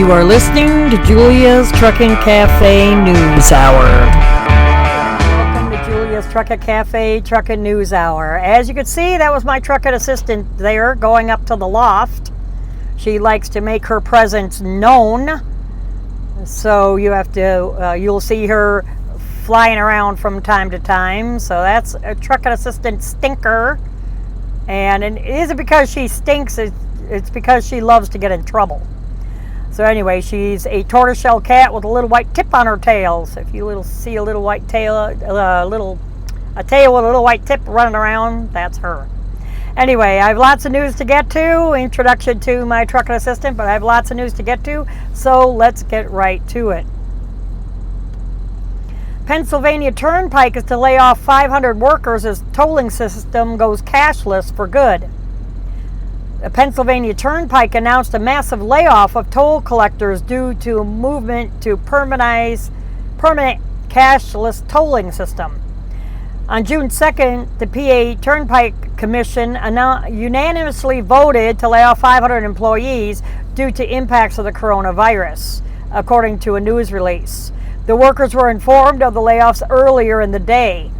You are listening to Julia's Trucking Cafe News Hour. Welcome to Julia's Trucking Cafe Trucking News Hour. As you can see, that was my trucking assistant there going up to the loft. She likes to make her presence known. So you'll see her flying around from time to time. So that's a trucking assistant stinker. And it isn't because she stinks, it's because she loves to get in trouble. So anyway, she's a tortoiseshell cat with a little white tip on her tail. So if you see a little white tail, a tail with a little white tip running around, that's her. Anyway, I have lots of news to get to. Introduction to my trucking assistant, but I have lots of news to get to. So let's get right to it. Pennsylvania Turnpike is to lay off 500 workers as tolling system goes cashless for good. The Pennsylvania Turnpike announced a massive layoff of toll collectors due to a movement to permanent cashless tolling system. On June 2nd, the PA Turnpike Commission unanimously voted to lay off 500 employees due to impacts of the coronavirus, according to a news release. The workers were informed of the layoffs earlier in the day.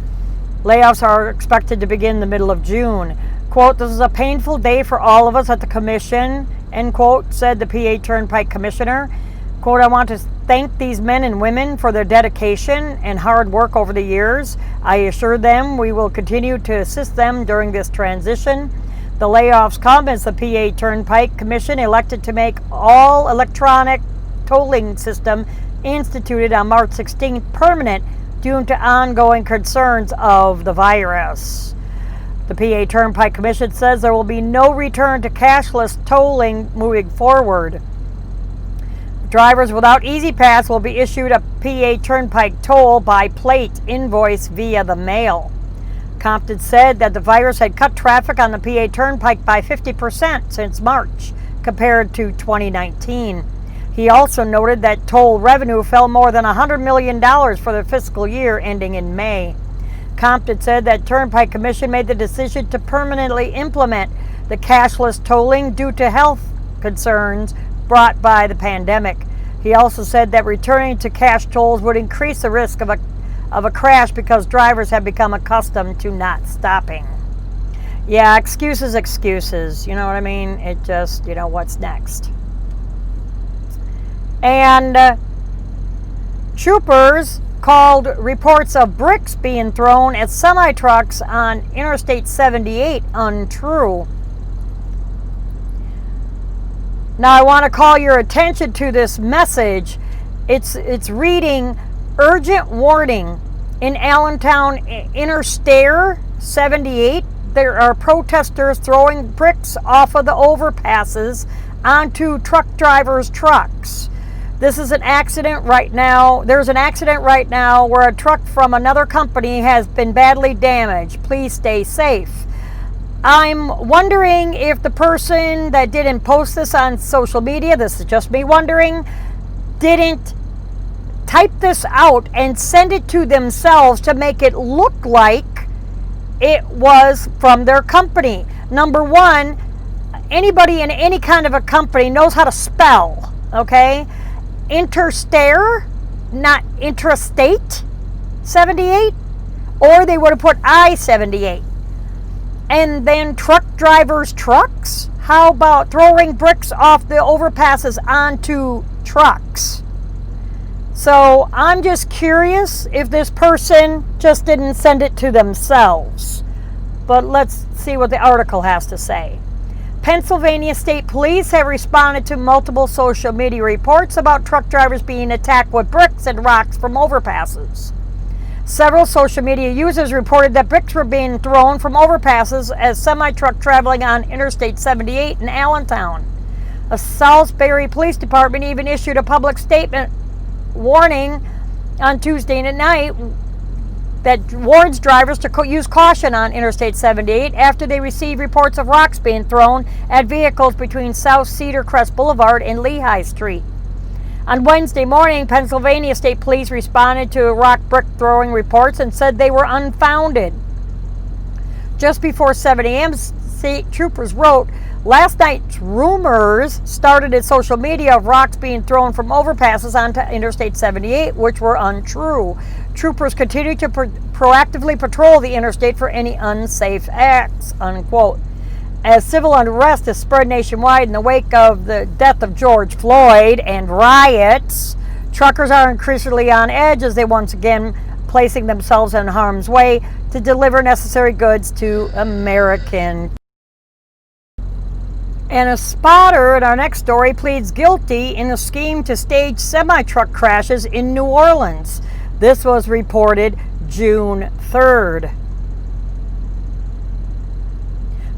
Layoffs are expected to begin the middle of June. Quote, "This is a painful day for all of us at the commission," end quote, said the PA Turnpike Commissioner. Quote, "I want to thank these men and women for their dedication and hard work over the years. I assure them we will continue to assist them during this transition. The layoffs come as the PA Turnpike Commission elected to make all electronic tolling system instituted on March 16th permanent due to ongoing concerns of the virus. The PA Turnpike Commission says there will be no return to cashless tolling moving forward. Drivers without Easy Pass will be issued a PA Turnpike toll by plate invoice via the mail. Compton said that the virus had cut traffic on the PA Turnpike by 50% since March compared to 2019. He also noted that toll revenue fell more than $100 million for the fiscal year ending in May. Compton said that Turnpike Commission made the decision to permanently implement the cashless tolling due to health concerns brought by the pandemic. He also said that returning to cash tolls would increase the risk of a crash because drivers have become accustomed to not stopping. Yeah, excuses. You know what I mean? It just, what's next? And troopers called reports of bricks being thrown at semi-trucks on Interstate 78 untrue. Now I want to call your attention to this message. It's reading, urgent warning. In Allentown Interstate 78, there are protesters throwing bricks off of the overpasses onto truck drivers' trucks. This is an accident right now. There's an accident right now where a truck from another company has been badly damaged. Please stay safe. I'm wondering if the person that didn't post this on social media, this is just me wondering, didn't type this out and send it to themselves to make it look like it was from their company. Number one, anybody in any kind of a company knows how to spell, okay? Interstate, not Interstate 78, or they would have put I-78. And then truck drivers' trucks? How about throwing bricks off the overpasses onto trucks? So I'm just curious if this person just didn't send it to themselves. But let's see what the article has to say. Pennsylvania State Police have responded to multiple social media reports about truck drivers being attacked with bricks and rocks from overpasses. Several social media users reported that bricks were being thrown from overpasses as semi-truck traveling on Interstate 78 in Allentown. The Salisbury Police Department even issued a public statement warning on Tuesday night that warns drivers to use caution on Interstate 78 after they received reports of rocks being thrown at vehicles between South Cedar Crest Boulevard and Lehigh Street. On Wednesday morning, Pennsylvania State Police responded to rock brick throwing reports and said they were unfounded. Just before 7 a.m., state troopers wrote, last night's rumors started in social media of rocks being thrown from overpasses onto Interstate 78, which were untrue. Troopers continue to proactively patrol the interstate for any unsafe acts, unquote. As civil unrest has spread nationwide in the wake of the death of George Floyd and riots, truckers are increasingly on edge as they once again placing themselves in harm's way to deliver necessary goods to Americans. And a spotter in our next story pleads guilty in a scheme to stage semi-truck crashes in New Orleans. This was reported June 3rd.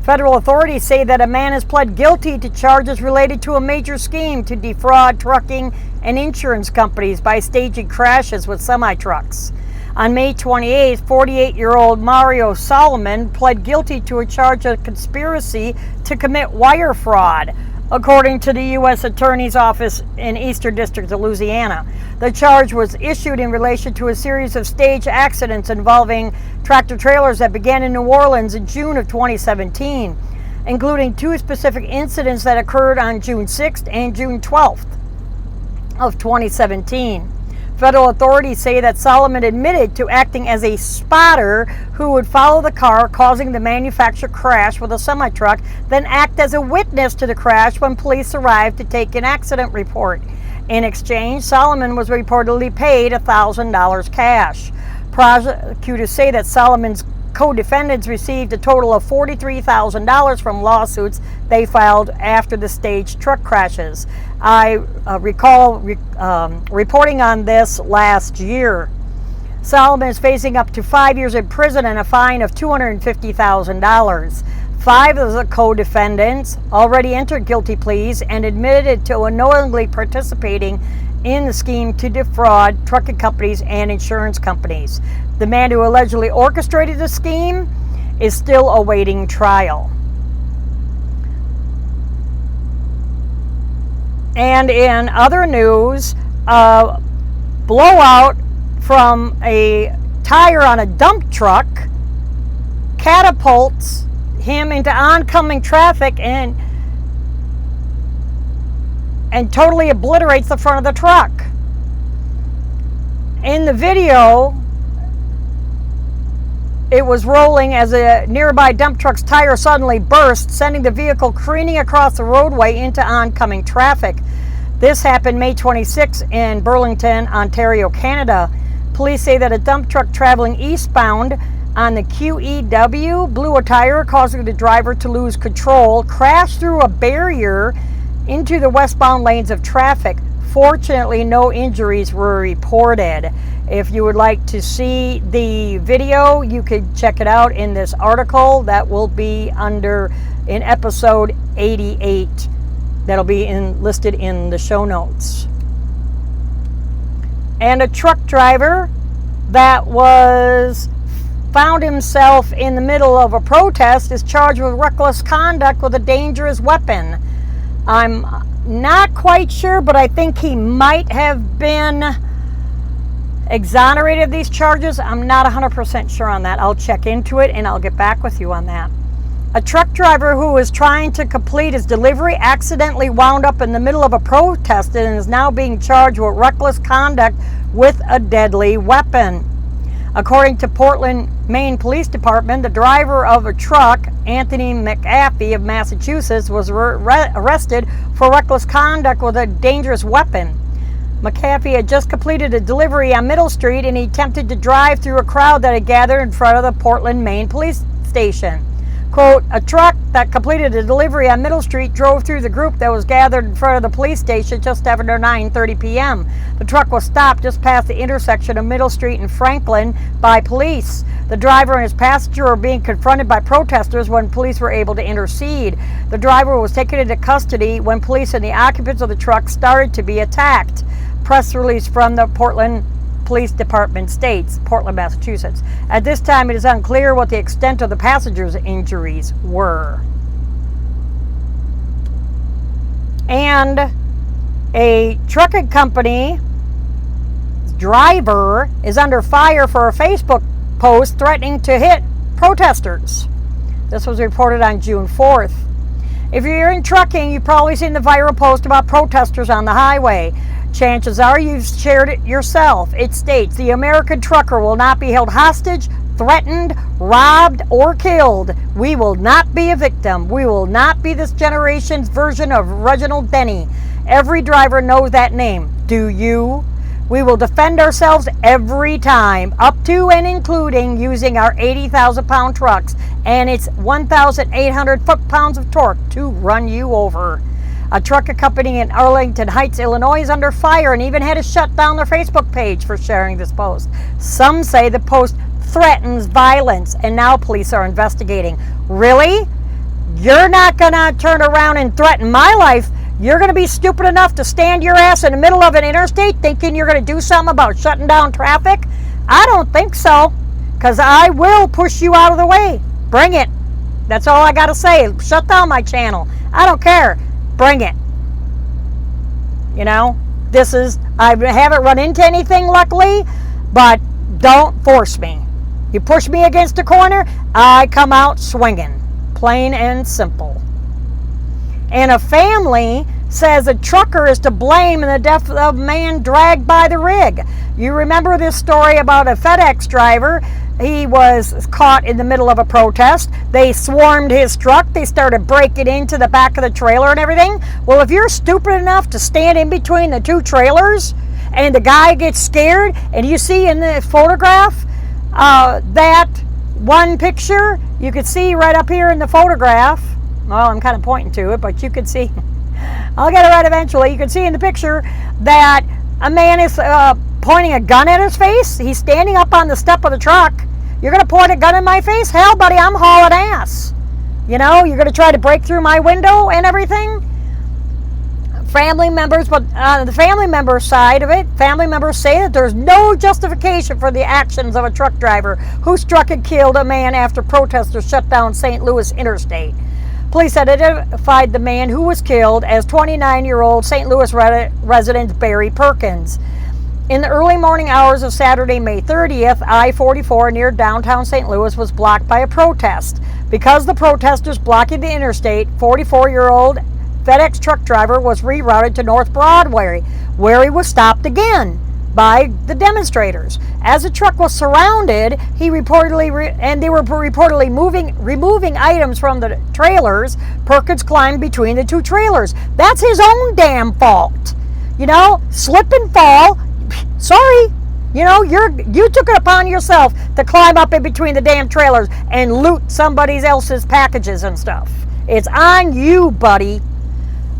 Federal authorities say that a man has pled guilty to charges related to a major scheme to defraud trucking and insurance companies by staging crashes with semi-trucks. On May 28th, 48-year-old Mario Solomon pled guilty to a charge of conspiracy to commit wire fraud, according to the U.S. Attorney's Office in Eastern District of Louisiana. The charge was issued in relation to a series of stage accidents involving tractor-trailers that began in New Orleans in June of 2017, including two specific incidents that occurred on June 6th and June 12th of 2017. Federal authorities say that Solomon admitted to acting as a spotter who would follow the car causing the manufactured crash with a semi-truck, then act as a witness to the crash when police arrived to take an accident report. In exchange, Solomon was reportedly paid $1,000 cash. Prosecutors say that Solomon's co-defendants received a total of $43,000 from lawsuits they filed after the staged truck crashes. I recall reporting on this last year. Solomon is facing up to 5 years in prison and a fine of $250,000. 5 of the co-defendants already entered guilty pleas and admitted to unknowingly participating in the scheme to defraud trucking companies and insurance companies. The man who allegedly orchestrated the scheme is still awaiting trial. And in other news, a blowout from a tire on a dump truck catapults him into oncoming traffic and totally obliterates the front of the truck. In the video, it was rolling as a nearby dump truck's tire suddenly burst, sending the vehicle careening across the roadway into oncoming traffic. This happened May 26 in Burlington, Ontario, Canada. Police say that a dump truck traveling eastbound on the QEW blew a tire, causing the driver to lose control, crashed through a barrier into the westbound lanes of traffic. Fortunately, no injuries were reported. If you would like to see the video, you could check it out in this article that will be in episode 88. That'll be listed in the show notes. And a truck driver that found himself in the middle of a protest is charged with reckless conduct with a dangerous weapon. I'm not quite sure, but I think he might have been exonerated of these charges. I'm not 100% sure on that. I'll check into it and I'll get back with you on that. A truck driver who was trying to complete his delivery accidentally wound up in the middle of a protest and is now being charged with reckless conduct with a deadly weapon. According to Portland, Maine Police Department, the driver of a truck, Anthony McAfee of Massachusetts, was arrested for reckless conduct with a dangerous weapon. McAfee had just completed a delivery on Middle Street and he attempted to drive through a crowd that had gathered in front of the Portland, Maine Police Station. Quote, a truck that completed a delivery on Middle Street drove through the group that was gathered in front of the police station just after 9:30 p.m. The truck was stopped just past the intersection of Middle Street and Franklin by police. The driver and his passenger were being confronted by protesters when police were able to intercede. The driver was taken into custody when police and the occupants of the truck started to be attacked. Press release from the Portland Police Department states, Portland, Massachusetts. At this time, it is unclear what the extent of the passengers' injuries were. And a trucking company driver is under fire for a Facebook post threatening to hit protesters. This was reported on June 4th. If you're in trucking, you've probably seen the viral post about protesters on the highway. Chances are you've shared it yourself. It states, the American trucker will not be held hostage, threatened, robbed, or killed. We will not be a victim. We will not be this generation's version of Reginald Denny. Every driver knows that name. Do you? We will defend ourselves every time, up to and including using our 80,000-pound trucks and its 1,800 foot-pounds of torque to run you over. A trucker company in Arlington Heights, Illinois is under fire and even had to shut down their Facebook page for sharing this post. Some say the post threatens violence, and now police are investigating. Really? You're not going to turn around and threaten my life. You're going to be stupid enough to stand your ass in the middle of an interstate thinking you're going to do something about shutting down traffic? I don't think so, because I will push you out of the way. Bring it. That's all I got to say. Shut down my channel. I don't care. Bring it. You know, I haven't run into anything luckily, but don't force me. You push me against a corner, I come out swinging. Plain and simple. And a family says a trucker is to blame in the death of a man dragged by the rig. You remember this story about a FedEx driver? He was caught in the middle of a protest. They swarmed his truck. They started breaking into the back of the trailer and everything. Well, if you're stupid enough to stand in between the two trailers and the guy gets scared, and you see in the photograph that one picture, you could see right up here in the photograph. Well, I'm kind of pointing to it, but you could see. I'll get it right eventually. You can see in the picture that a man is pointing a gun at his face. He's standing up on the step of the truck. You're going to point a gun in my face? Hell, buddy, I'm hauling ass. You know, you're going to try to break through my window and everything? Family members, but on the family member side of it, family members say that there's no justification for the actions of a truck driver who struck and killed a man after protesters shut down St. Louis Interstate. Police identified the man who was killed as 29-year-old St. Louis resident Barry Perkins. In the early morning hours of Saturday, May 30th, I-44 near downtown St. Louis was blocked by a protest. Because the protesters blocking the interstate, 44-year-old FedEx truck driver was rerouted to North Broadway, where he was stopped again by the demonstrators. As the truck was surrounded, they were reportedly removing items from the trailers. Perkins climbed between the two trailers. That's his own damn fault. You know, slip and fall. Sorry. You know, you took it upon yourself to climb up in between the damn trailers and loot somebody else's packages and stuff. It's on you, buddy.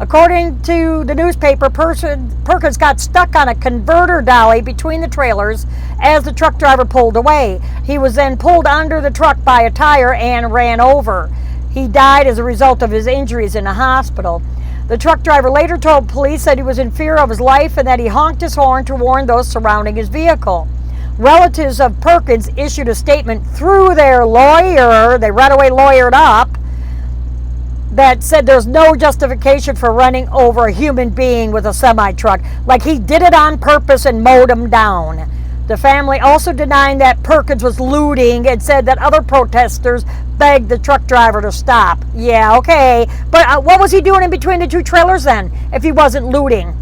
According to the newspaper, Perkins got stuck on a converter dolly between the trailers as the truck driver pulled away. He was then pulled under the truck by a tire and ran over. He died as a result of his injuries in a hospital. The truck driver later told police that he was in fear of his life and that he honked his horn to warn those surrounding his vehicle. Relatives of Perkins issued a statement through their lawyer, they right away lawyered up, that said there's no justification for running over a human being with a semi-truck. Like he did it on purpose and mowed him down. The family also denied that Perkins was looting and said that other protesters begged the truck driver to stop. Yeah, okay. But what was he doing in between the two trailers then, if he wasn't looting?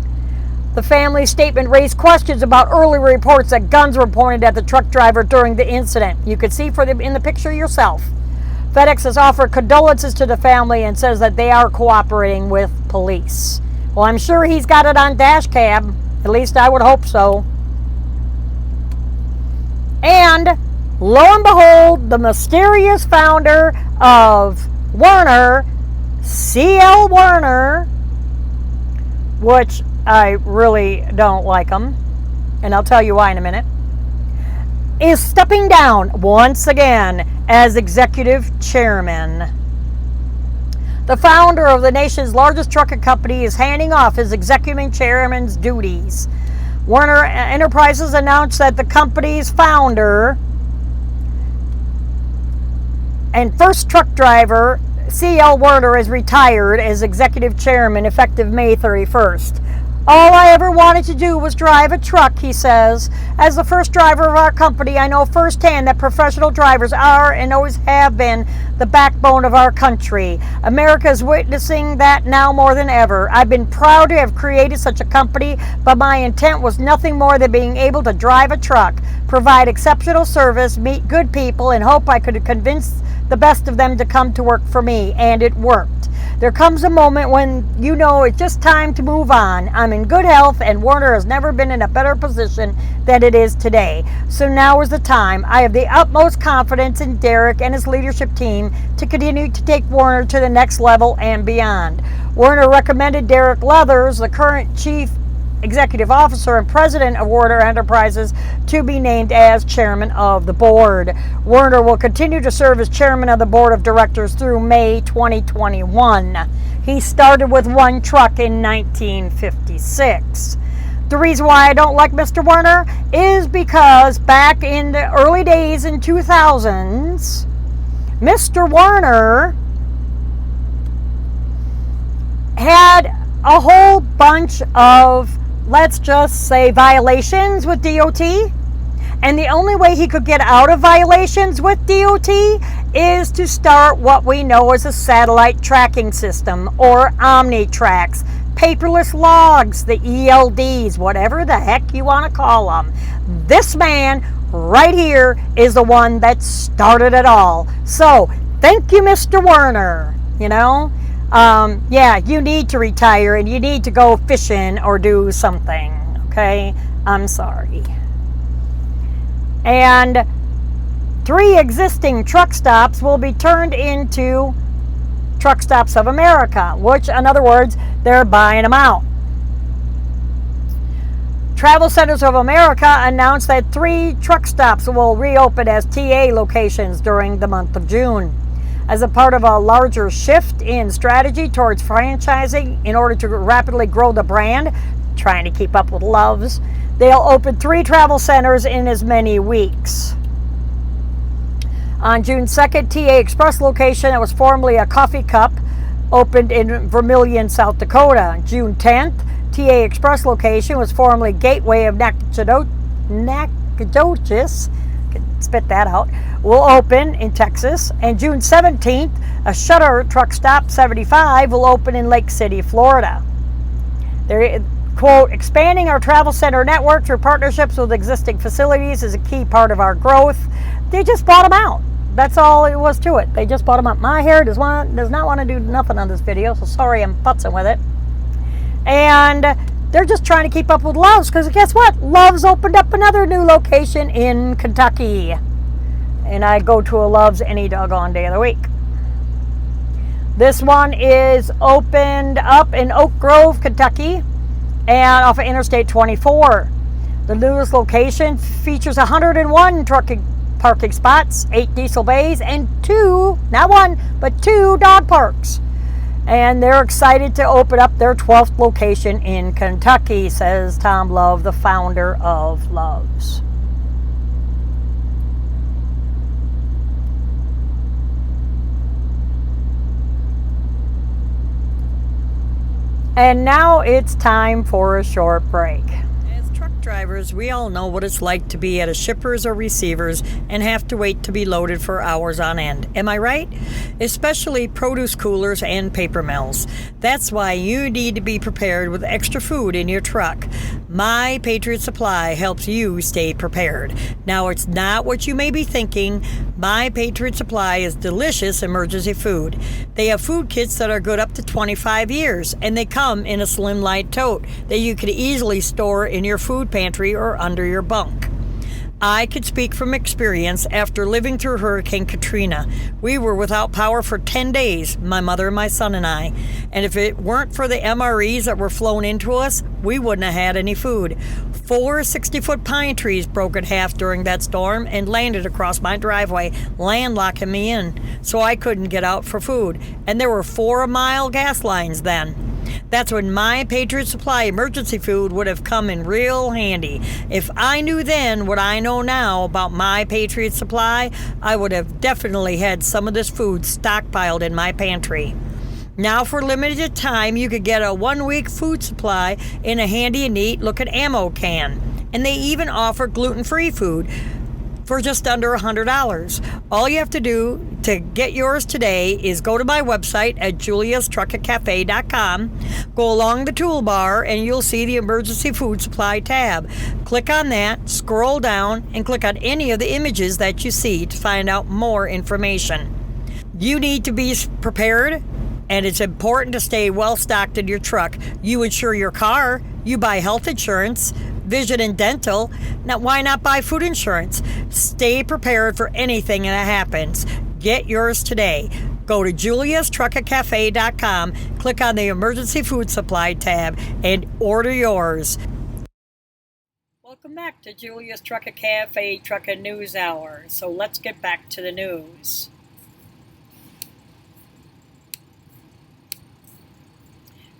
The family's statement raised questions about early reports that guns were pointed at the truck driver during the incident. You could see in the picture yourself. FedEx has offered condolences to the family and says that they are cooperating with police. Well, I'm sure he's got it on dash cam. At least I would hope so. And lo and behold, the mysterious founder of Werner, C.L. Werner, which I really don't like him, and I'll tell you why in a minute, is stepping down once again as executive chairman. The founder of the nation's largest trucking company is handing off his executive chairman's duties. Werner Enterprises announced that the company's founder and first truck driver, C.L. Werner, is retired as executive chairman effective May 31st. All I ever wanted to do was drive a truck, he says. As the first driver of our company, I know firsthand that professional drivers are and always have been the backbone of our country. America is witnessing that now more than ever. I've been proud to have created such a company, but my intent was nothing more than being able to drive a truck, provide exceptional service, meet good people, and hope I could convince the best of them to come to work for me, and it worked. There comes a moment when you know it's just time to move on. I'm in good health, and Werner has never been in a better position than it is today. So now is the time. I have the utmost confidence in Derek and his leadership team to continue to take Werner to the next level and beyond. Werner recommended Derek Leathers, the current chief executive officer and president of Werner Enterprises, to be named as chairman of the board. Werner will continue to serve as chairman of the board of directors through May 2021. He started with one truck in 1956. The reason why I don't like Mr. Werner is because back in the early days in 2000s, Mr. Werner had a whole bunch of, let's just say, violations with DOT. And the only way he could get out of violations with DOT is to start what we know as a satellite tracking system, or OmniTracks, paperless logs, the ELDs, whatever the heck you want to call them. This man right here is the one that started it all. So thank you, Mr. Werner. Yeah, you need to retire and you need to go fishing or do something, okay? I'm sorry. And 3 existing truck stops will be turned into Truck Stops of America, which, in other words, they're buying them out. Travel Centers of America announced that 3 truck stops will reopen as TA locations during the month of June. As a part of a larger shift in strategy towards franchising in order to rapidly grow the brand, trying to keep up with Love's, they'll open 3 travel centers in as many weeks. On June 2nd, TA Express location that was formerly a coffee cup opened in Vermilion, South Dakota. June 10th, TA Express location was formerly Gateway of Nacogdoches, spit that out, will open in Texas. And June 17th, a Shutter Truck Stop 75 will open in Lake City, Florida. They're, quote, expanding our travel center network through partnerships with existing facilities is a key part of our growth. They just bought them out. That's all it was to it. They just bought them out. My hair does not want to do nothing on this video, so sorry I'm futzing with it. And they're just trying to keep up with Love's, because guess what? Love's opened up another new location in Kentucky. And I go to a Love's any doggone day of the week. This one is opened up in Oak Grove, Kentucky, and off of Interstate 24. The newest location features 101 parking spots, 8 diesel bays, and 2, not 1, but 2 dog parks. And they're excited to open up their 12th location in Kentucky, says Tom Love, the founder of Love's. And now it's time for a short break. As truck drivers, we all know what it's like to be at a shipper's or receiver's and have to wait to be loaded for hours on end. Am I right? Especially produce coolers and paper mills. That's why you need to be prepared with extra food in your truck. My Patriot Supply helps you stay prepared. Now, it's not what you may be thinking. My Patriot Supply is delicious emergency food. They have food kits that are good up to 25 years, and they come in a slim light tote that you can easily store in your food pantry or under your bunk. I could speak from experience after living through Hurricane Katrina. We were without power for 10 days, my mother, my son, and I. And if it weren't for the MREs that were flown into us, we wouldn't have had any food. 4 60-foot pine trees broke in half during that storm and landed across my driveway, landlocking me in, so I couldn't get out for food. And there were 4-mile gas lines then. That's when My Patriot Supply emergency food would have come in real handy. If I knew then what I know now about My Patriot Supply, I would have definitely had some of this food stockpiled in my pantry. Now, for limited time, you could get a 1-week food supply in a handy and neat looking ammo can. And they even offer gluten-free food for just under $100. All you have to do to get yours today is go to my website at juliastrucketcafe.com, go along the toolbar, and you'll see the emergency food supply tab. Click on that, scroll down, and click on any of the images that you see to find out more information. You need to be prepared, and it's important to stay well stocked in your truck. You insure your car, you buy health insurance, vision and dental. Now, why not buy food insurance? Stay prepared for anything that happens. Get yours today. Go to juliastrucketcafe.com, click on the emergency food supply tab, and order yours. Welcome back to Julia's Trucker Cafe Trucker News Hour. So let's get back to the news.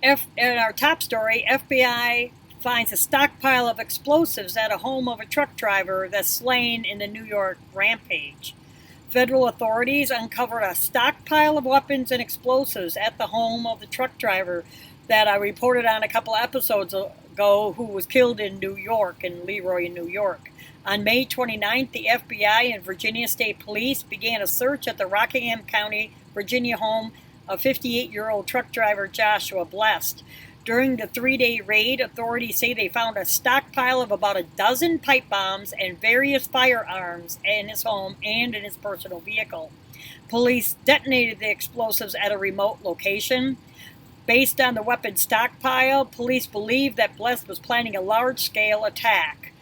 In our top story, FBI finds a stockpile of explosives at a home of a truck driver that's slain in the New York rampage. Federal authorities uncovered a stockpile of weapons and explosives at the home of the truck driver that I reported on a couple episodes ago, who was killed in New York, in Leroy, New York. On May 29th, the FBI and Virginia State Police began a search at the Rockingham County, Virginia home of 58-year-old truck driver Joshua Blessed. During the 3-day raid, authorities say they found a stockpile of about a dozen pipe bombs and various firearms in his home and in his personal vehicle. Police detonated the explosives at a remote location. Based on the weapon stockpile, police believe that Blessed was planning a large-scale attack.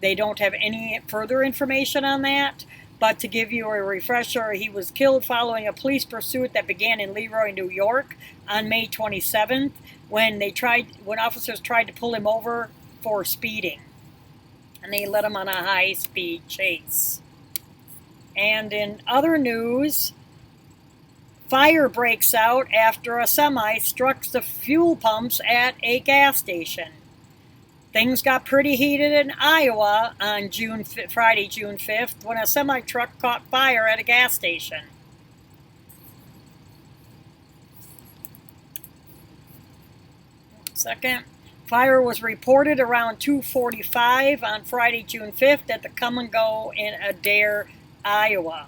They don't have any further information on that, but to give you a refresher, he was killed following a police pursuit that began in Leroy, New York on May 27th when officers tried to pull him over for speeding. And they led him on a high-speed chase. And in other news, fire breaks out after a semi struck the fuel pumps at a gas station. Things got pretty heated in Iowa on Friday, June 5th, when a semi-truck caught fire at a gas station. Second, fire was reported around 2:45 on Friday, June 5th at the Come and Go in Adair, Iowa.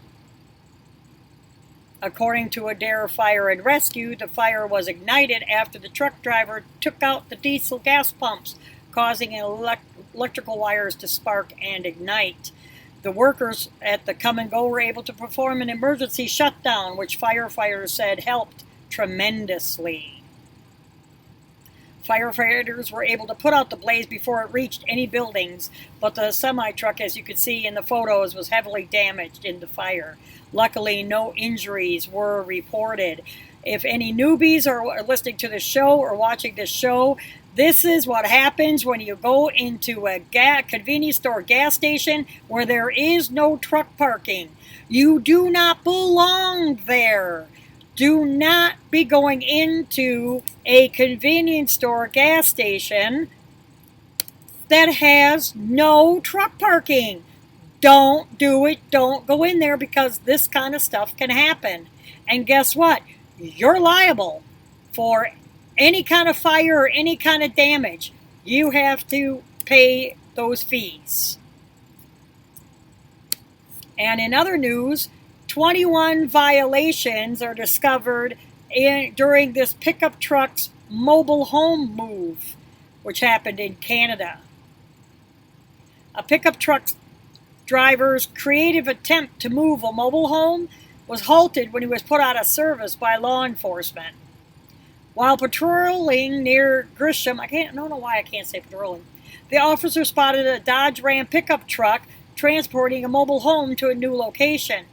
According to Adair Fire and Rescue, the fire was ignited after the truck driver took out the diesel gas pumps, causing electrical wires to spark and ignite. The workers at the Come and Go were able to perform an emergency shutdown, which firefighters said helped tremendously. Firefighters were able to put out the blaze before it reached any buildings, but the semi-truck, as you could see in the photos, was heavily damaged in the fire. Luckily, no injuries were reported. If any newbies are listening to the show or watching this show, this is what happens when you go into a convenience store gas station where there is no truck parking. You do not belong there. Do not be going into a convenience store gas station that has no truck parking. Don't do it. Don't go in there, because this kind of stuff can happen. And guess what? You're liable for any kind of fire or any kind of damage. You have to pay those fees. And in other news, 21 violations are discovered during this pickup truck's mobile home move, which happened in Canada. A pickup truck driver's creative attempt to move a mobile home was halted when he was put out of service by law enforcement. While patrolling near Grisham, I don't know why I can't say patrolling, the officer spotted a Dodge Ram pickup truck transporting a mobile home to a new location.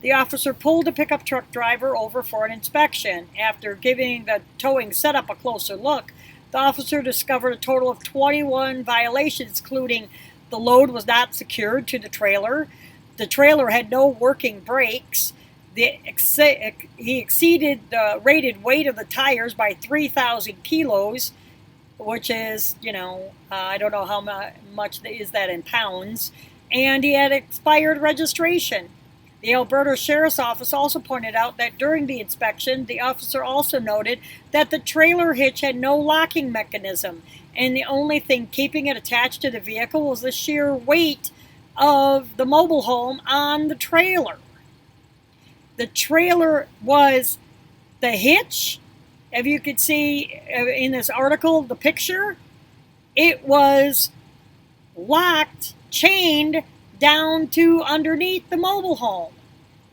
The officer pulled the pickup truck driver over for an inspection. After giving the towing setup a closer look, the officer discovered a total of 21 violations, including the load was not secured to the trailer had no working brakes, he exceeded the rated weight of the tires by 3,000 kilos, which is, I don't know how much is that in pounds, and he had expired registration. The Alberta Sheriff's Office also pointed out that during the inspection, the officer also noted that the trailer hitch had no locking mechanism, and the only thing keeping it attached to the vehicle was the sheer weight of the mobile home on the trailer. The trailer was the hitch. If you could see in this article, the picture, it was locked, chained down to underneath the mobile home.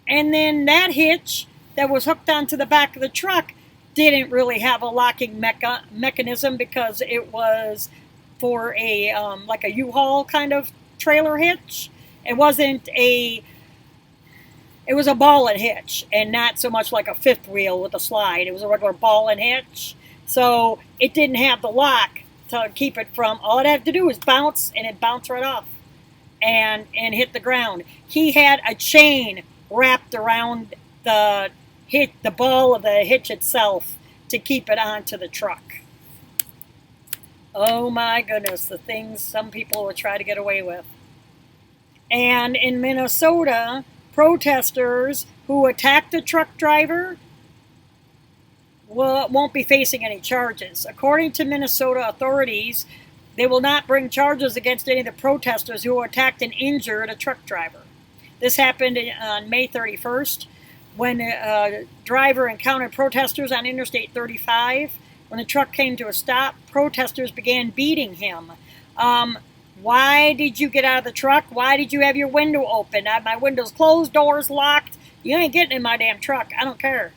And then that hitch that was hooked onto the back of the truck didn't really have a locking mechanism because it was for a like a U-Haul kind of trailer hitch. It wasn't a, it was a ball and hitch and not so much like a fifth wheel with a slide. It was a regular ball and hitch. So it didn't have the lock to keep it from, all it had to do was bounce, and it bounced right off and hit the ground. He had a chain wrapped around the ball of the hitch itself to keep it onto the truck. Oh my goodness, the things some people will try to get away with. And in Minnesota, protesters who attacked the truck driver won't be facing any charges. According to Minnesota authorities, they will not bring charges against any of the protesters who attacked and injured a truck driver. This happened on May 31st when a driver encountered protesters on Interstate 35. When the truck came to a stop, protesters began beating him. Why did you get out of the truck? Why did you have your window open? My window's closed, doors locked. You ain't getting in my damn truck. I don't care.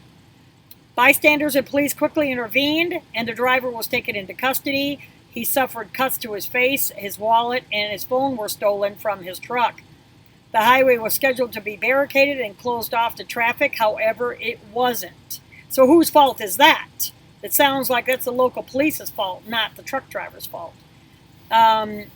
Bystanders and police quickly intervened, and the driver was taken into custody. He suffered cuts to his face, his wallet, and his phone were stolen from his truck. The highway was scheduled to be barricaded and closed off to traffic. However, it wasn't. So whose fault is that? It sounds like that's the local police's fault, not the truck driver's fault. The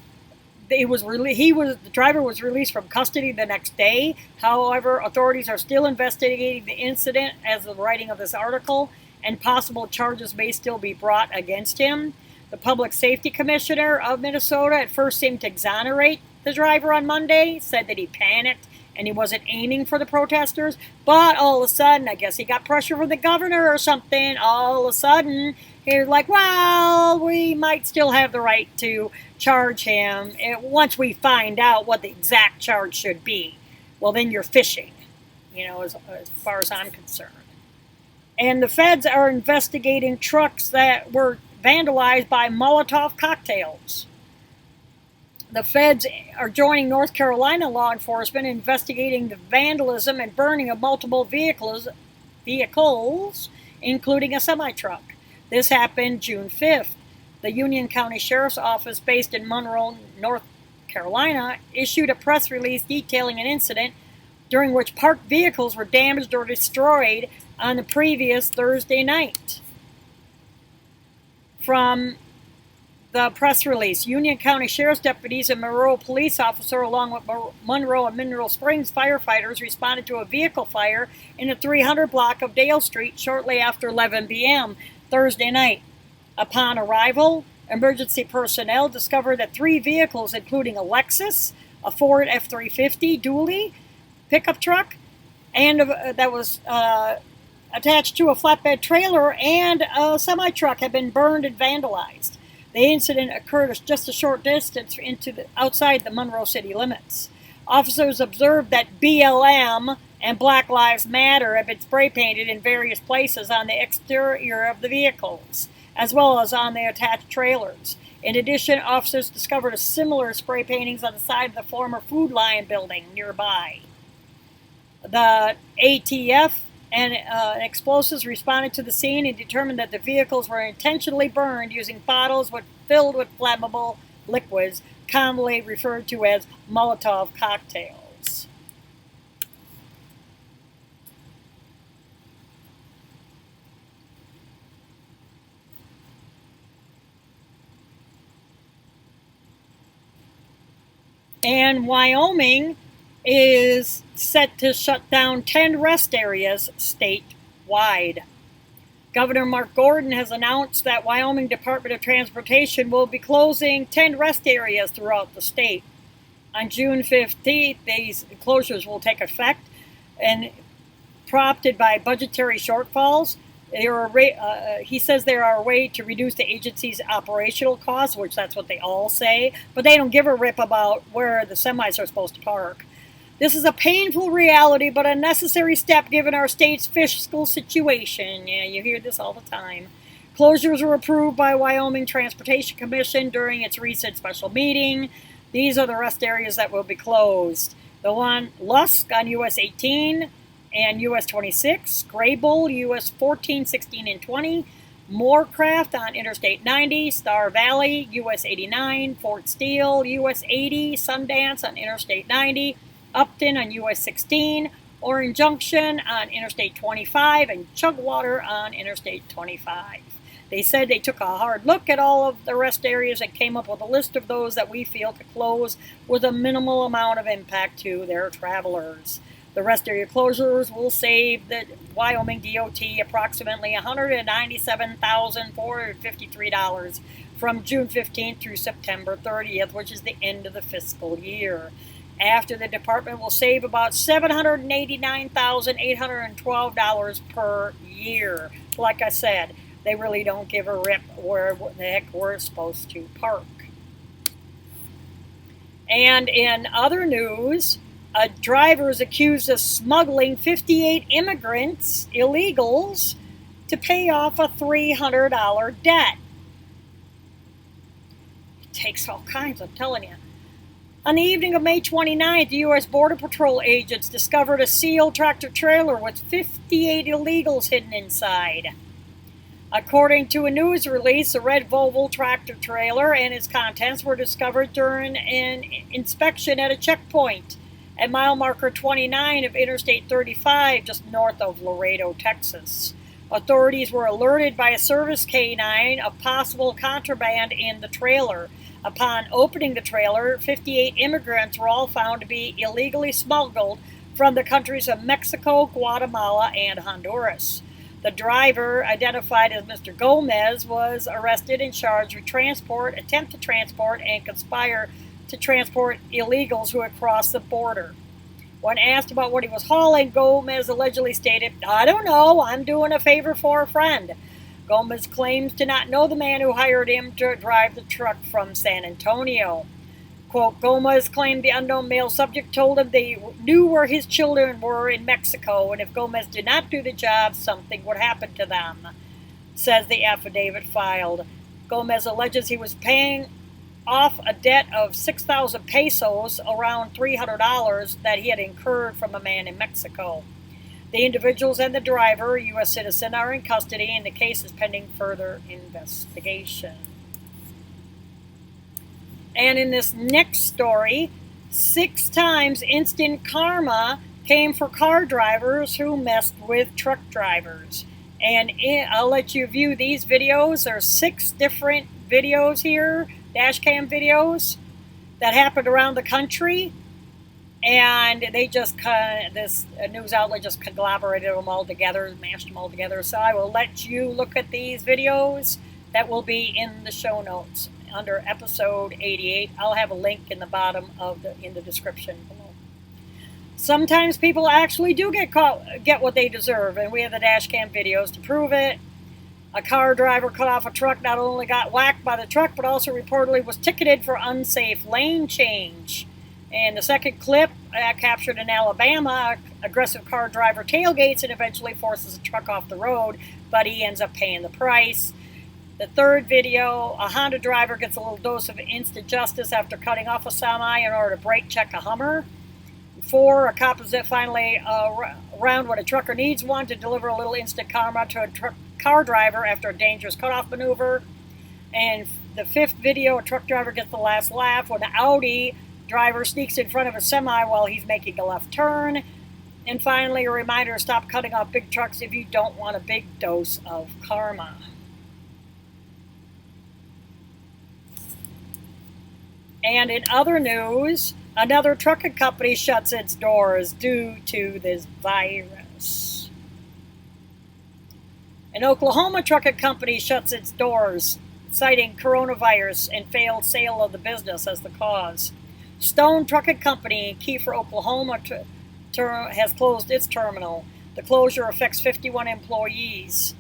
driver was released from custody the next day. However, authorities are still investigating the incident as of the writing of this article, and possible charges may still be brought against him. The Public Safety Commissioner of Minnesota at first seemed to exonerate the driver on Monday, said that he panicked and he wasn't aiming for the protesters, but all of a sudden, I guess he got pressure from the governor or something, all of a sudden, he's like, well, we might still have the right to charge him once we find out what the exact charge should be. Well, then you're fishing, as far as I'm concerned. And the feds are investigating trucks that were vandalized by Molotov cocktails. The feds are joining North Carolina law enforcement investigating the vandalism and burning of multiple vehicles, including a semi-truck. This happened June 5th. The Union County Sheriff's Office, based in Monroe, North Carolina, issued a press release detailing an incident during which parked vehicles were damaged or destroyed on the previous Thursday night. From the press release, Union County Sheriff's deputies and Monroe police officer, along with Monroe and Mineral Springs firefighters, responded to a vehicle fire in the 300 block of Dale Street shortly after 11 p.m. Thursday night. Upon arrival, emergency personnel discovered that 3 vehicles, including a Lexus, a Ford F-350 dually pickup truck, and that was attached to a flatbed trailer, and a semi-truck, had been burned and vandalized. The incident occurred just a short distance outside the Monroe city limits. Officers observed that BLM and Black Lives Matter have been spray painted in various places on the exterior of the vehicles, as well as on the attached trailers. In addition, officers discovered a similar spray paintings on the side of the former Food Lion building nearby. The ATF and explosives responded to the scene and determined that the vehicles were intentionally burned using bottles filled with flammable liquids, commonly referred to as Molotov cocktails. And Wyoming is set to shut down 10 rest areas statewide. Governor Mark Gordon has announced that Wyoming Department of Transportation will be closing 10 rest areas throughout the state. On June 15th, these closures will take effect. and prompted by budgetary shortfalls. He says they are a way to reduce the agency's operational costs, which that's what they all say, but they don't give a rip about where the semis are supposed to park. This is a painful reality, but a necessary step given our state's fiscal situation. Yeah, you hear this all the time. Closures were approved by Wyoming Transportation Commission during its recent special meeting. These are the rest areas that will be closed. The one Lusk on US 18 and US 26, Graybull, US 14, 16, and 20, Moorcraft on Interstate 90, Star Valley, US 89, Fort Steele, US 80, Sundance on Interstate 90, Upton on US 16, Orange Junction on Interstate 25, and Chugwater on Interstate 25. They said they took a hard look at all of the rest areas and came up with a list of those that we feel could close with a minimal amount of impact to their travelers. The rest area closures will save the Wyoming DOT approximately $197,453 from June 15th through September 30th, which is the end of the fiscal year. After, the department will save about $789,812 per year. Like I said, they really don't give a rip where the heck we're supposed to park. And in other news, a driver is accused of smuggling 58 immigrants, illegals, to pay off a $300 debt. It takes all kinds, I'm telling you. On the evening of May 29th, the U.S. Border Patrol agents discovered a sealed tractor-trailer with 58 illegals hidden inside. According to a news release, a red Volvo tractor-trailer and its contents were discovered during an inspection at a checkpoint at mile marker 29 of Interstate 35, just north of Laredo, Texas. Authorities were alerted by a service canine of possible contraband in the trailer. Upon opening the trailer, 58 immigrants were all found to be illegally smuggled from the countries of Mexico, Guatemala, and Honduras. The driver, identified as Mr. Gomez, was arrested and charged with transport, attempt to transport, and conspire to transport illegals who had crossed the border. When asked about what he was hauling, Gomez allegedly stated, "I don't know, I'm doing a favor for a friend." Gomez claims to not know the man who hired him to drive the truck from San Antonio. Quote, Gomez claimed the unknown male subject told him they knew where his children were in Mexico, and if Gomez did not do the job, something would happen to them, says the affidavit filed. Gomez alleges he was paying off a debt of 6,000 pesos, around $300, that he had incurred from a man in Mexico. The individuals and the driver, a U.S. citizen, are in custody, and the case is pending further investigation. And in this next story, 6 times instant karma came for car drivers who messed with truck drivers. And I'll let you view these videos. There's 6 different videos here, dash cam videos, that happened around the country. And they just this news outlet just conglomerated them all together, mashed them all together. So I will let you look at these videos. That will be in the show notes under episode 88. I'll have a link in the bottom of in the description below. Sometimes people actually do get what they deserve, and we have the dash cam videos to prove it. A car driver cut off a truck not only got whacked by the truck, but also reportedly was ticketed for unsafe lane change. And the second clip captured in Alabama, aggressive car driver tailgates and eventually forces a truck off the road, but he ends up paying the price. The third video, a Honda driver gets a little dose of instant justice after cutting off a semi in order to brake check a Hummer. 4, a cop is finally around when a trucker needs one to deliver a little instant karma to a car driver after a dangerous cutoff maneuver. And the 5th video, a truck driver gets the last laugh when the Audi driver sneaks in front of a semi while he's making a left turn. And finally, a reminder to stop cutting off big trucks if you don't want a big dose of karma. And in other news, another trucking company shuts its doors due to this virus. An Oklahoma trucking company shuts its doors, citing coronavirus and failed sale of the business as the cause. Stone Trucking Company in Kiefer, Oklahoma, has closed its terminal. The closure affects 51 employees.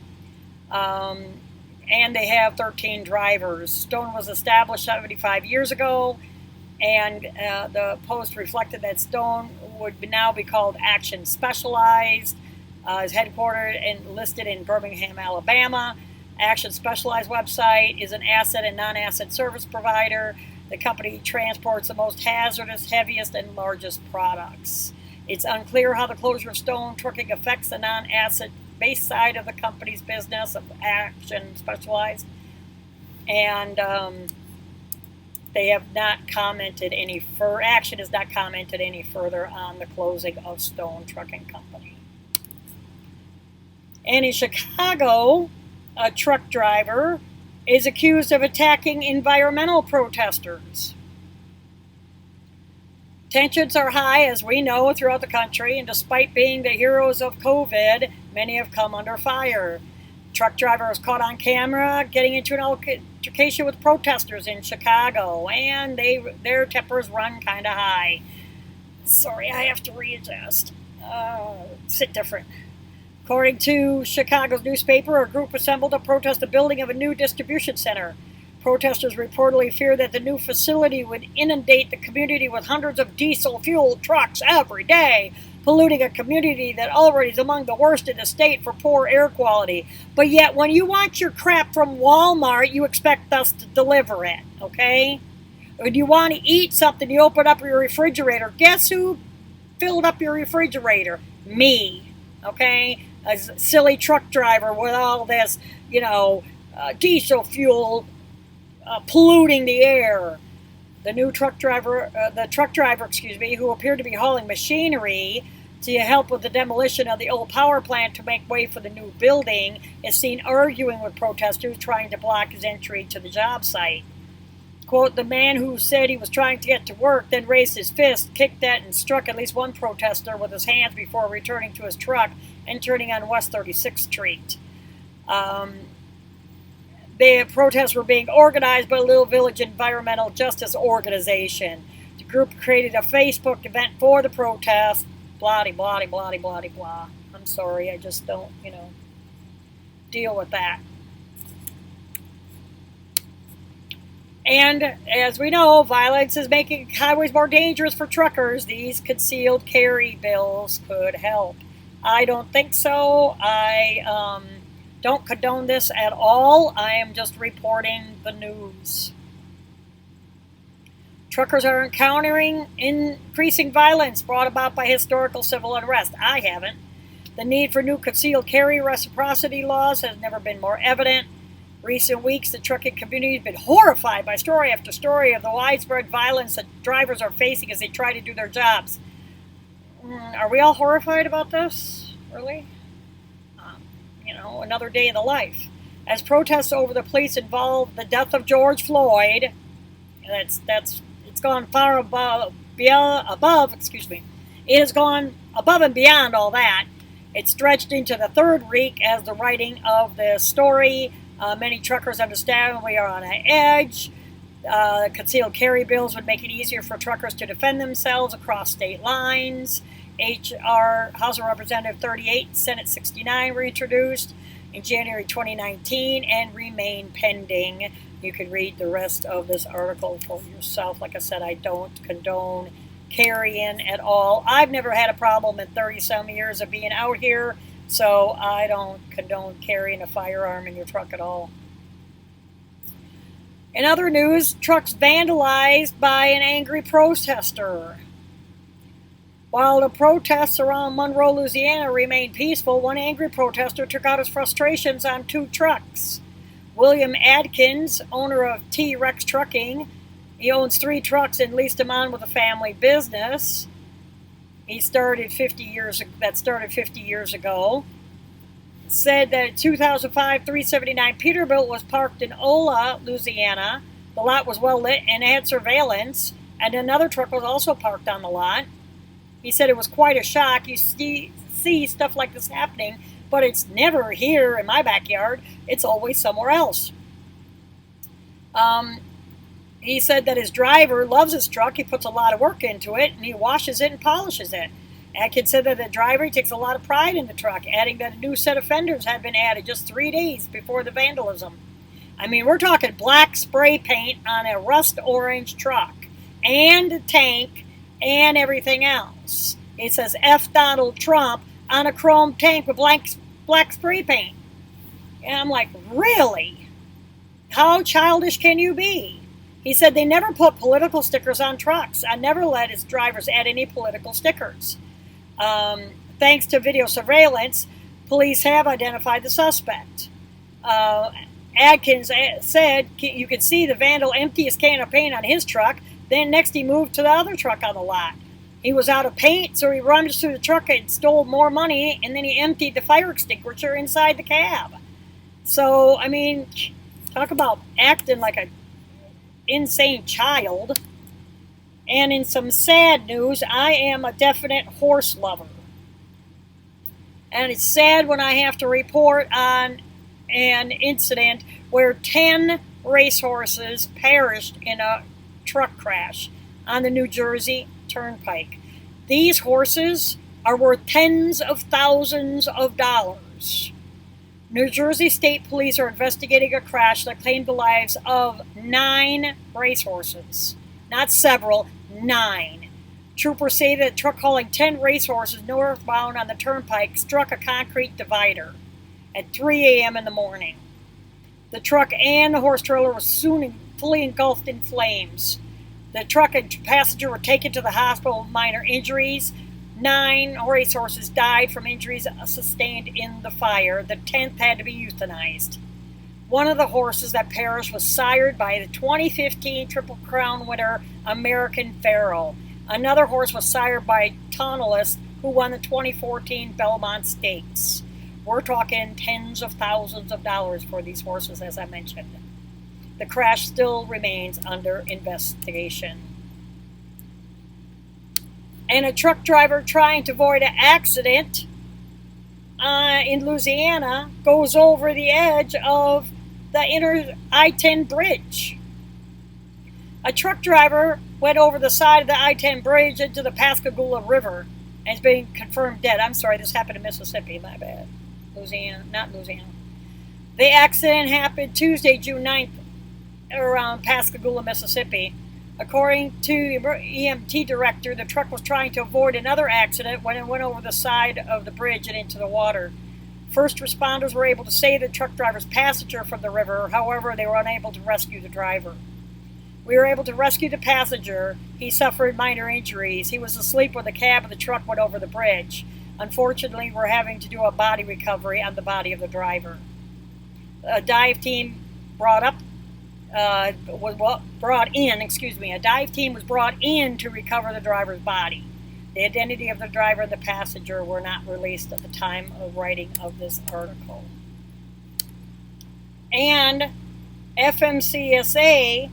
And they have 13 drivers. Stone was established 75 years ago, and the post reflected that Stone would now be called Action Specialized. Is headquartered and listed in Birmingham, Alabama. Action Specialized website is an asset and non-asset service provider. The company transports the most hazardous, heaviest, and largest products. It's unclear how the closure of Stone Trucking affects the non-asset based side of the company's business of Action Specialized, and they have not commented any further. Action has not commented any further on the closing of Stone Trucking Company. And in Chicago, a truck driver is accused of attacking environmental protesters. Tensions are high, as we know, throughout the country, and despite being the heroes of COVID, many have come under fire. Truck driver was caught on camera getting into an altercation with protesters in Chicago, and their tempers run kind of high. Sorry, I have to readjust. Sit different. According to Chicago's newspaper, a group assembled to protest the building of a new distribution center. Protesters reportedly fear that the new facility would inundate the community with hundreds of diesel-fueled trucks every day, polluting a community that already is among the worst in the state for poor air quality. But yet, when you want your crap from Walmart, you expect us to deliver it, okay? When you want to eat something, you open up your refrigerator. Guess who filled up your refrigerator? Me, okay? A silly truck driver with all this, diesel fuel polluting the air. The truck driver, who appeared to be hauling machinery to help with the demolition of the old power plant to make way for the new building, is seen arguing with protesters trying to block his entry to the job site. Quote, the man who said he was trying to get to work then raised his fist, kicked at and struck at least one protester with his hands before returning to his truck and turning on West 36th Street. The protests were being organized by a Little Village Environmental Justice Organization. The group created a Facebook event for the protest. Blah, blah, blah, blah, blah, blah. I'm sorry, I just don't, deal with that. And as we know, violence is making highways more dangerous for truckers. These concealed carry bills could help. I don't think so. I don't condone this at all. I am just reporting the news. Truckers are encountering increasing violence brought about by historical civil unrest. I haven't. The need for new concealed carry reciprocity laws has never been more evident. Recent weeks, the trucking community has been horrified by story after story of the widespread violence that drivers are facing as they try to do their jobs. Are we all horrified about this? Really? Another day in the life. As protests over the police involve the death of George Floyd, it's gone far above. It has gone above and beyond all that. It stretched into the third week as the writing of the story. Many truckers understand we are on an edge. Concealed carry bills would make it easier for truckers to defend themselves across state lines. H.R. House of Representative 38, Senate 69 were introduced in January 2019 and remain pending. You can read the rest of this article for yourself. Like I said, I don't condone carrying at all. I've never had a problem in 30-some years of being out here, so I don't condone carrying a firearm in your truck at all. In other news, trucks vandalized by an angry protester. While the protests around Monroe, Louisiana remained peaceful, one angry protester took out his frustrations on two trucks. William Adkins, owner of T-Rex Trucking, he owns 3 trucks and leased them on with a family business. He started 50 years ago. Said that in 2005, 379 Peterbilt was parked in Ola, Louisiana. The lot was well lit and had surveillance, and another truck was also parked on the lot. He said it was quite a shock. You see stuff like this happening, but it's never here in my backyard. It's always somewhere else. He said that his driver loves his truck. He puts a lot of work into it, and he washes it and polishes it. Atkins said that the driver takes a lot of pride in the truck, adding that a new set of fenders had been added just 3 days before the vandalism. I mean, we're talking black spray paint on a rust orange truck and a tank and everything else. It says F Donald Trump on a chrome tank with black spray paint. And I'm like, really? How childish can you be? He said they never put political stickers on trucks. I never let his drivers add any political stickers. Thanks to video surveillance, police have identified the suspect. Atkins said you could see the vandal empty his can of paint on his truck. Then next he moved to the other truck on the lot. He was out of paint, so he rummaged through the truck and stole more money, and then he emptied the fire extinguisher inside the cab. So, I mean, talk about acting like an insane child. And in some sad news, I am a definite horse lover. And it's sad when I have to report on an incident where 10 racehorses perished in a truck crash on the New Jersey Turnpike. These horses are worth tens of thousands of dollars. New Jersey State Police are investigating a crash that claimed the lives of 9 racehorses. Not several, 9. Troopers say that a truck hauling 10 racehorses northbound on the turnpike struck a concrete divider at 3 a.m. in the morning. The truck and the horse trailer were soon fully engulfed in flames. The truck and passenger were taken to the hospital with minor injuries. 9 racehorses died from injuries sustained in the fire. The 10th had to be euthanized. One of the horses that perished was sired by the 2015 Triple Crown winner American Pharoah. Another horse was sired by Tonalist, who won the 2014 Belmont Stakes. We're talking tens of thousands of dollars for these horses, as I mentioned. The crash still remains under investigation. And a truck driver trying to avoid an accident in Louisiana goes over the edge of the inner I-10 bridge. A truck driver went over the side of the I-10 bridge into the Pascagoula River and has been confirmed dead. I'm sorry, this happened in Mississippi, my bad. Louisiana, not Louisiana. The accident happened Tuesday, June 9th, around Pascagoula, Mississippi. According to the EMT director, the truck was trying to avoid another accident when it went over the side of the bridge and into the water. First responders were able to save the truck driver's passenger from the river. However, they were unable to rescue the driver. We were able to rescue the passenger. He suffered minor injuries. He was asleep when the cab of the truck went over the bridge. Unfortunately, we're having to do a body recovery on the body of the driver. A dive team a dive team was brought in to recover the driver's body. The identity of the driver and the passenger were not released at the time of writing of this article. And FMCSA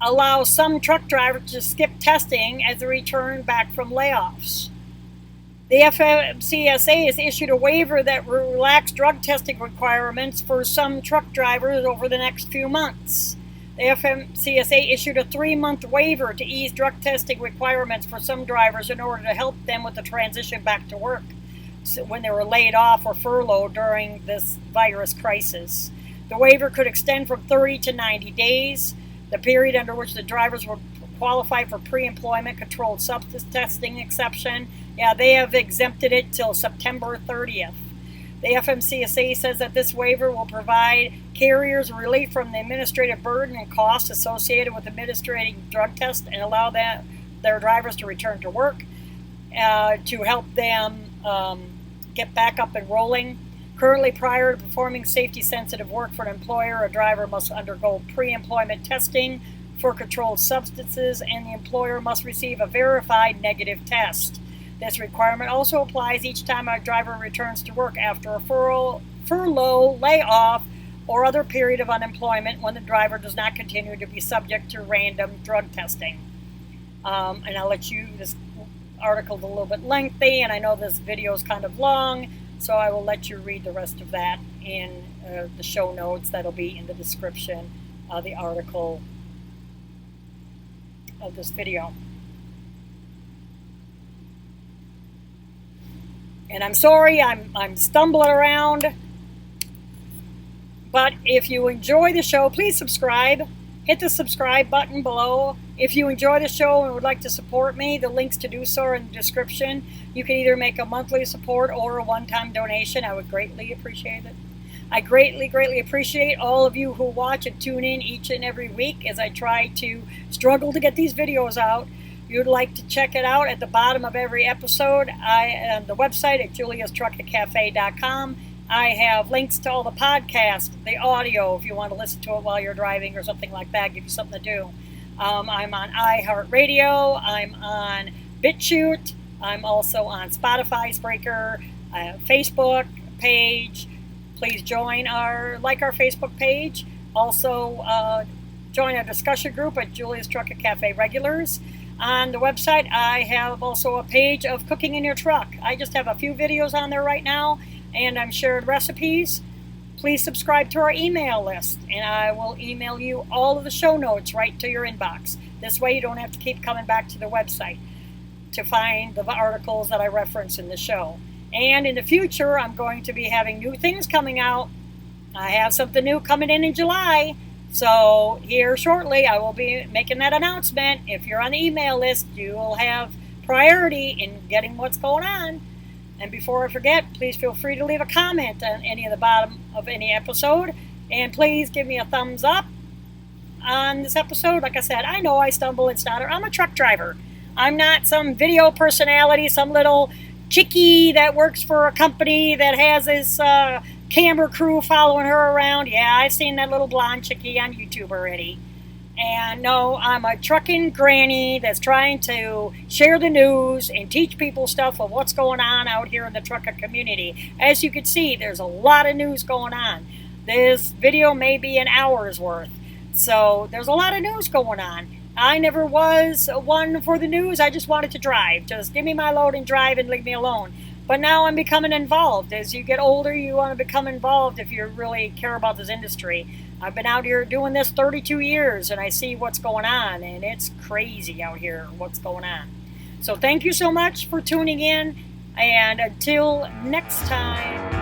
allows some truck drivers to skip testing as they return back from layoffs. The FMCSA has issued a waiver that will relax drug testing requirements for some truck drivers over the next few months. The FMCSA issued a 3-month waiver to ease drug testing requirements for some drivers in order to help them with the transition back to work when they were laid off or furloughed during this virus crisis. The waiver could extend from 30 to 90 days. The period under which the drivers were qualified for pre-employment controlled substance testing exception. They have exempted it till September 30th. The FMCSA says that this waiver will provide carriers relief from the administrative burden and costs associated with administrating drug tests and allow their drivers to return to work to help them get back up and rolling. Currently, prior to performing safety-sensitive work for an employer, a driver must undergo pre-employment testing for controlled substances, and the employer must receive a verified negative test. This requirement also applies each time a driver returns to work after a furlough, layoff, or other period of unemployment when the driver does not continue to be subject to random drug testing. And I'll let you, this article is a little bit lengthy, and I know this video is kind of long, so I will let you read the rest of that in the show notes that'll be in the description of the article of this video. And I'm sorry, I'm stumbling around. But if you enjoy the show, please subscribe. Hit the subscribe button below. If you enjoy the show and would like to support me, the links to do so are in the description. You can either make a monthly support or a one-time donation. I would greatly appreciate it. I greatly, greatly appreciate all of you who watch and tune in each and every week as I try to struggle to get these videos out. If you'd like to check it out at the bottom of every episode, on the website at juliastrucketcafe.com. I have links to all the podcasts, the audio, if you want to listen to it while you're driving or something like that, give you something to do. I'm on iHeartRadio. I'm on BitChute. I'm also on Spotify, Spreaker, Facebook page. Please join our Facebook page. Also, join our discussion group at Julia's Trucket Cafe Regulars. On the website, I have also a page of cooking in your truck. I just have a few videos on there right now, and I'm sharing recipes. Please subscribe to our email list, and I will email you all of the show notes right to your inbox. This way you don't have to keep coming back to the website to find the articles that I reference in the show. And in the future, I'm going to be having new things coming out. I have something new coming in July. So here shortly, I will be making that announcement. If you're on the email list, you will have priority in getting what's going on. And before I forget, please feel free to leave a comment on any of the bottom of any episode. And please give me a thumbs up on this episode. Like I said, I know I stumble and stutter. I'm a truck driver. I'm not some video personality, some little chickie that works for a company that has this camera crew following her around. Yeah, I've seen that little blonde chickie on YouTube already. And no, I'm a trucking granny that's trying to share the news and teach people stuff of what's going on out here in the trucker community. As you can see, there's a lot of news going on. This video may be an hour's worth. So there's a lot of news going on. I never was one for the news. I just wanted to drive. Just give me my load and drive and leave me alone. But now I'm becoming involved. As you get older, you want to become involved if you really care about this industry. I've been out here doing this 32 years, and I see what's going on, and it's crazy out here what's going on. So thank you so much for tuning in, and until next time.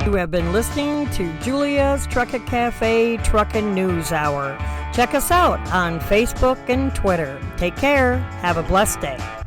You have been listening to Julia's Trucket Cafe Truckin' News Hour. Check us out on Facebook and Twitter. Take care. Have a blessed day.